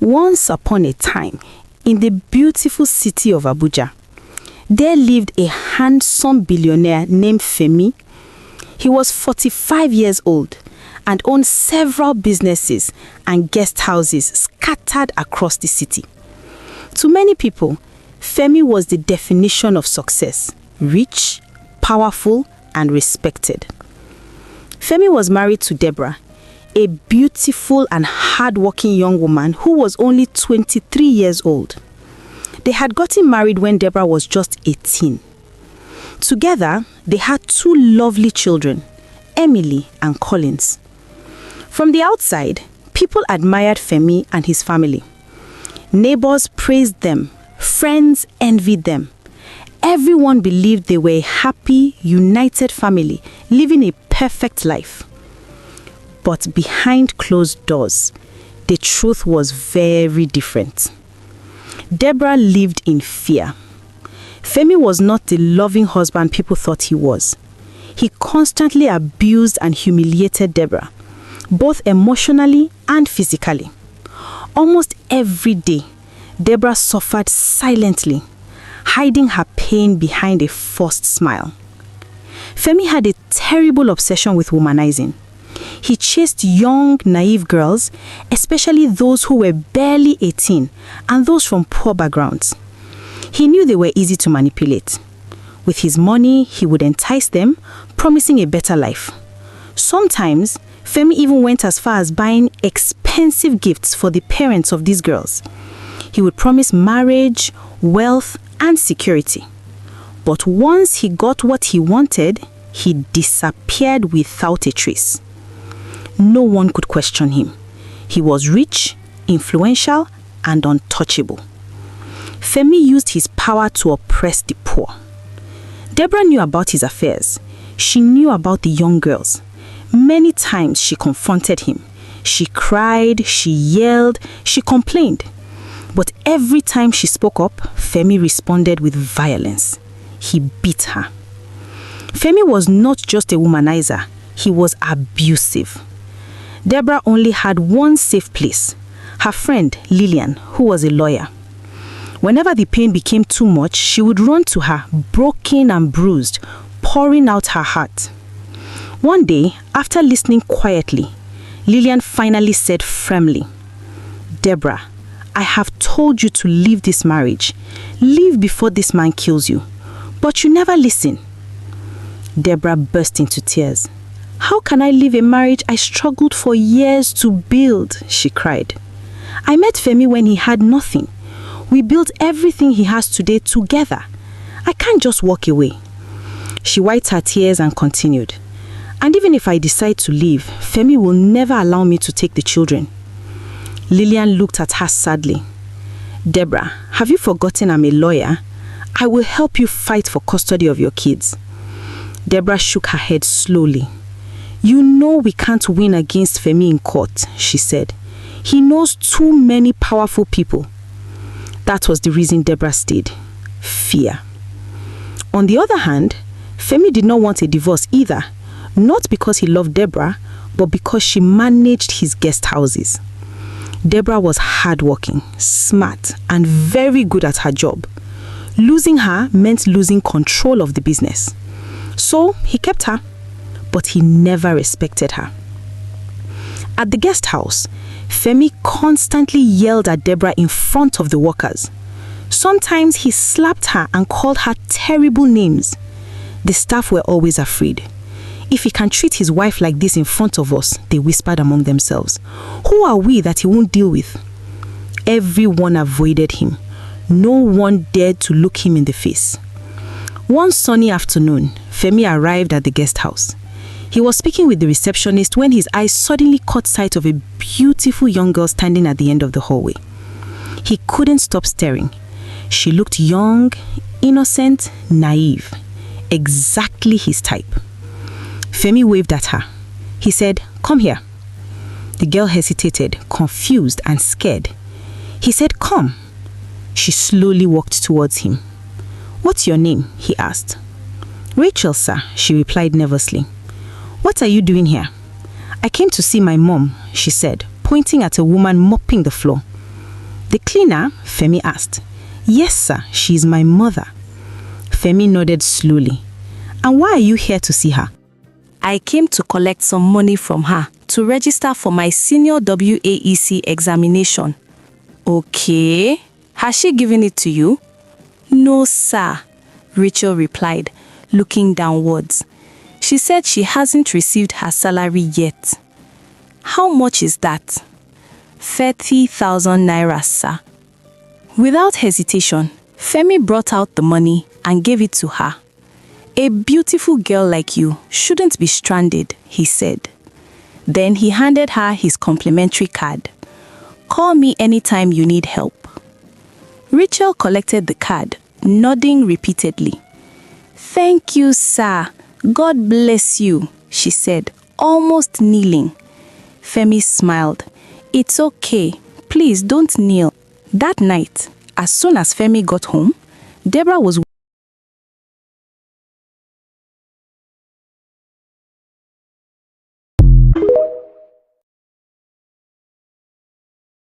Once upon a time, in the beautiful city of Abuja, there lived a handsome billionaire named Femi. He was 45 years old and owned several businesses and guest houses scattered across the city. To many people, Femi was the definition of success: rich, powerful, and respected. Femi was married to Deborah, a beautiful and hardworking young woman who was only 23 years old. They had gotten married when Deborah was just 18. Together, they had two lovely children, Emily and Collins. From the outside, people admired Femi and his family. Neighbors praised them, friends envied them. Everyone believed they were a happy, united family, living a perfect life. But behind closed doors, the truth was very different. Deborah lived in fear. Femi was not the loving husband people thought he was. He constantly abused and humiliated Deborah, both emotionally and physically. Almost every day, Deborah suffered silently, hiding her pain behind a forced smile. Femi had a terrible obsession with womanizing. He chased young, naive girls, especially those who were barely 18 and those from poor backgrounds. He knew they were easy to manipulate. With his money, he would entice them, promising a better life. Sometimes, Femi even went as far as buying expensive gifts for the parents of these girls. He would promise marriage, wealth, and security. But once he got what he wanted, he disappeared without a trace. No one could question him. He was rich, influential, and untouchable. Femi used his power to oppress the poor. Deborah knew about his affairs. She knew about the young girls. Many times she confronted him. She cried, she yelled, she complained. But every time she spoke up, Femi responded with violence. He beat her. Femi was not just a womanizer, he was abusive. Deborah only had one safe place: her friend Lillian, who was a lawyer. Whenever the pain became too much, she would run to her, broken and bruised, pouring out her heart. One day, after listening quietly, Lillian finally said firmly, "Deborah, I have told you to leave this marriage. Leave before this man kills you. But you never listen." Deborah burst into tears. "How can I leave a marriage I struggled for years to build?" she cried. "I met Femi when he had nothing. We built everything he has today together. I can't just walk away." She wiped her tears and continued, "And even if I decide to leave, Femi will never allow me to take the children." Lillian looked at her sadly. "Deborah, have you forgotten I'm a lawyer? I will help you fight for custody of your kids." Deborah shook her head slowly. "You know we can't win against Femi in court," she said. "He knows too many powerful people." That was the reason Deborah stayed: fear. On the other hand, Femi did not want a divorce either, not because he loved Deborah, but because she managed his guest houses. Deborah was hardworking, smart, and very good at her job. Losing her meant losing control of the business. So he kept her, but he never respected her. At the guest house, Femi constantly yelled at Deborah in front of the workers. Sometimes he slapped her and called her terrible names. The staff were always afraid. "If he can treat his wife like this in front of us," they whispered among themselves, "who are we that he won't deal with?" Everyone avoided him. No one dared to look him in the face. One sunny afternoon, Femi arrived at the guest house. He was speaking with the receptionist when his eyes suddenly caught sight of a beautiful young girl standing at the end of the hallway. He couldn't stop staring. She looked young, innocent, naive. Exactly his type. Femi waved at her. He said, "Come here." The girl hesitated, confused and scared. He said, "Come." She slowly walked towards him. "What's your name?" he asked. "Rachel, sir," she replied nervously. "What are you doing here?" "I came to see my mom," she said, pointing at a woman mopping the floor. The cleaner, Femi asked. Yes, sir, she is my mother. Femi nodded slowly. And why are you here to see her? I came to collect some money from her to register for my senior WAEC examination. Okay. Has she given it to you? No, sir, Rachel replied, looking downwards. She said she hasn't received her salary yet. How much is that? 30,000 naira, sir. Without hesitation, Femi brought out the money and gave it to her. A beautiful girl like you shouldn't be stranded, he said. Then he handed her his complimentary card. Call me anytime you need help. Rachel collected the card, nodding repeatedly. Thank you, sir. God bless you, she said, almost kneeling. Femi smiled. It's okay. Please don't kneel. That night, as soon as Femi got home, Deborah was